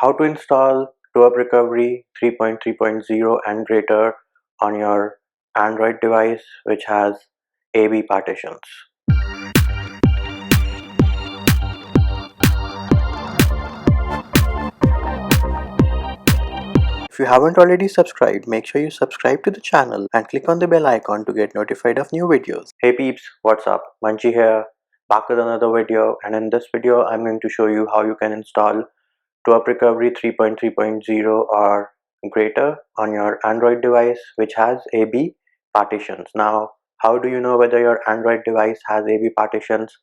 How to install TWRP Recovery 3.3.0 and greater on your Android device which has AB partitions. If you haven't already subscribed, make sure you subscribe to the channel and click on the bell icon to get notified of new videos. Hey peeps, what's up? Manchi here, back with another video, and in this video I'm going to show you how you can install TWRP Recovery 3.3.0 or greater on your Android device which has AB partitions. Now, how do you know whether your Android device has AB partitions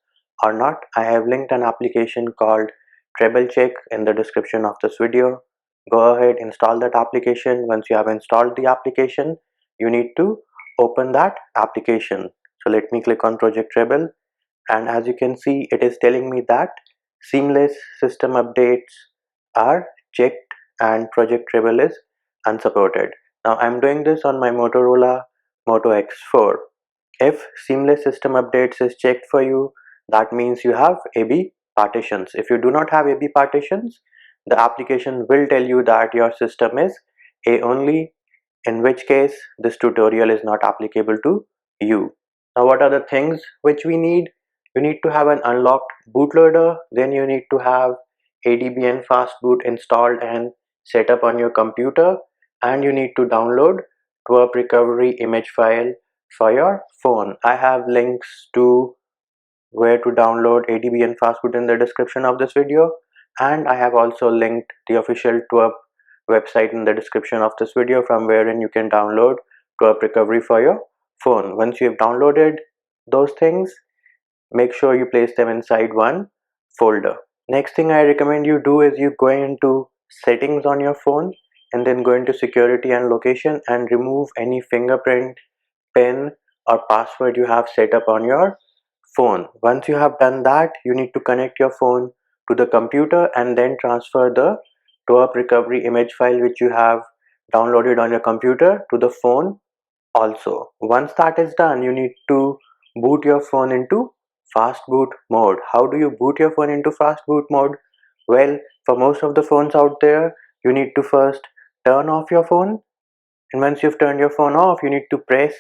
or not? I have linked an application called Treble Check in the description of this video. Go ahead, install that application. Once you have installed the application, you need to open that application. So let me click on Project Treble, and as you can see, it is telling me that seamless system updates are checked and Project Treble is unsupported. Now I'm doing this on my Motorola Moto X4. If seamless system updates is checked for you, that means you have AB partitions. If you do not have AB partitions, the application will tell you that your system is A only, in which case this tutorial is not applicable to you. Now what are the things which we need? You need to have an unlocked bootloader, then you need to have ADB and fastboot installed and set up on your computer, and you need to download TWRP recovery image file for your phone. I have links to where to download ADB and fastboot in the description of this video, and I have also linked the official TWRP website in the description of this video from wherein you can download TWRP recovery for your phone. Once you have downloaded those things, make sure you place them inside one folder. Next thing I recommend you do is you go into settings on your phone and then go into security and location and remove any fingerprint, PIN or password you have set up on your phone. Once you have done that, you need to connect your phone to the computer and then transfer the TWRP recovery image file which you have downloaded on your computer to the phone also. Once that is done, you need to boot your phone into fast boot mode. How do you boot your phone into fast boot mode? Well, for most of the phones out there, you need to first turn off your phone, and once you've turned your phone off, you need to press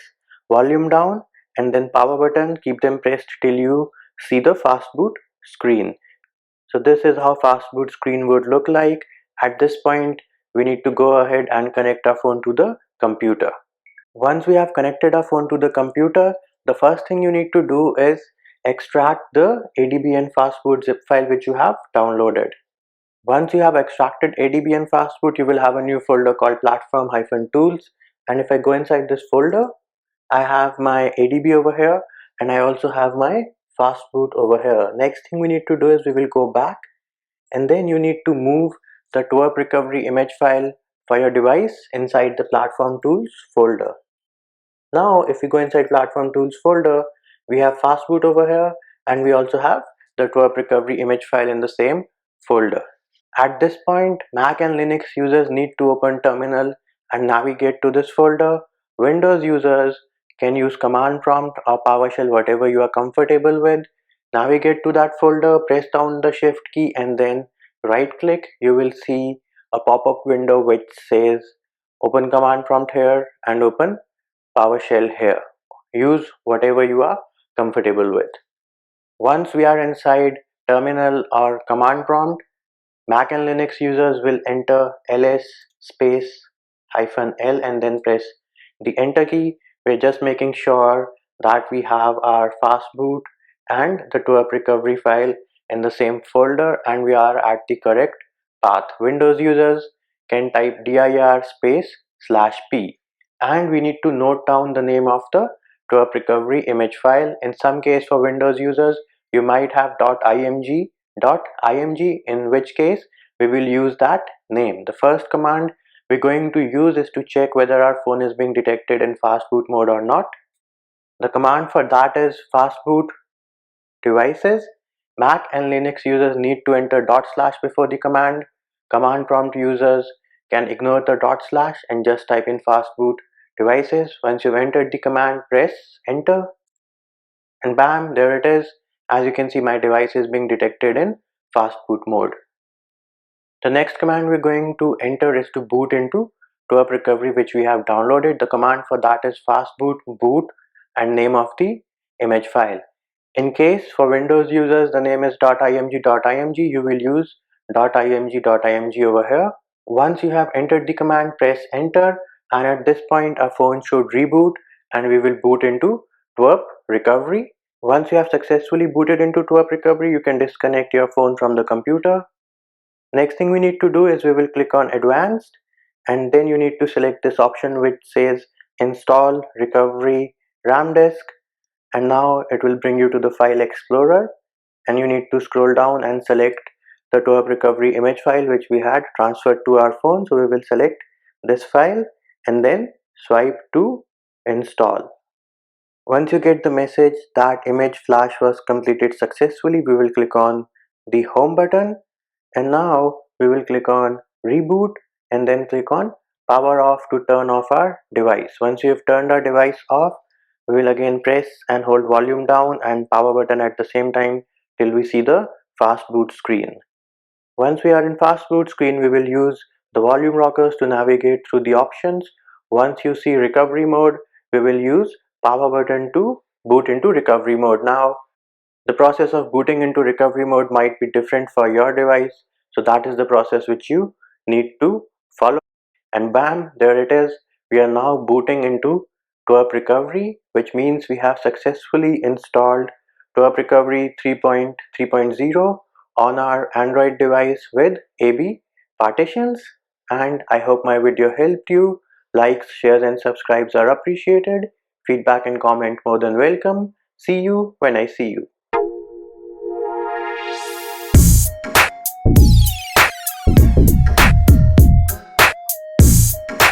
volume down and then power button. Keep them pressed till you see the fast boot screen. So this is how fast boot screen would look like. At this point, we need to go ahead and connect our phone to the computer. Once we have connected our phone to the computer, the first thing you need to do is extract the ADB and fastboot zip file which you have downloaded. Once you have extracted ADB and fastboot, you will have a new folder called platform-tools, and if I go inside this folder, I have my ADB over here and I also have my fastboot over here. Next thing we need to do is we will go back, and then you need to move the TWRP recovery image file for your device inside the platform tools folder. Now if we go inside platform tools folder, we have fastboot over here and we also have the TWRP recovery image file in the same folder. At this point, Mac and Linux users need to open terminal and navigate to this folder. Windows users can use command prompt or PowerShell, whatever you are comfortable with. Navigate to that folder, press down the shift key and then right click. You will see a pop-up window which says open command prompt here and open PowerShell here. Use whatever you are comfortable with. Once we are inside terminal or command prompt, Mac and Linux users will enter ls space -l and then press the enter key. We're just making sure that we have our fastboot and the TWRP recovery file in the same folder and we are at the correct path. Windows users can type dir space /p, and we need to note down the name of the TWRP recovery image file. In some case, for Windows users, you might have .img, in which case we will use that name. The first command we're going to use is to check whether our phone is being detected in fastboot mode or not. The command for that is fastboot devices. Mac and Linux users need to enter / before the command. Command prompt users can ignore the / and just type in fastboot devices. Once you've entered the command, press enter and bam, there it is. As you can see, my device is being detected in fastboot mode. The next command we're going to enter is to boot into TWRP Recovery, which we have downloaded. The command for that is fastboot boot and name of the image file. In case for Windows users the name is .img.img, you will use .img.img over here. Once you have entered the command, press enter, and at this point our phone should reboot and we will boot into TWRP Recovery. Once you have successfully booted into TWRP Recovery, you can disconnect your phone from the computer. Next thing we need to do is we will click on advanced, and then you need to select this option which says install recovery RAM disk, and now it will bring you to the file explorer, and you need to scroll down and select the TWRP recovery image file which we had transferred to our phone. So we will select this file and then swipe to install. Once you get the message that image flash was completed successfully, we will click on the home button, and now we will click on reboot and then click on power off to turn off our device. Once you have turned our device off, we will again press and hold volume down and power button at the same time till we see the fast boot screen. Once we are in fast boot screen, we will use the volume rockers to navigate through the options. Once you see recovery mode, we will use power button to boot into recovery mode. Now the process of booting into recovery mode might be different for your device, so that is the process which you need to follow. And bam, there it is. We are now booting into TWRP Recovery, which means we have successfully installed TWRP Recovery 3.3.0 on our Android device with AB partitions. And I hope my video helped you. Likes, shares and subscribes are appreciated. Feedback and comment more than welcome. See you when I see you.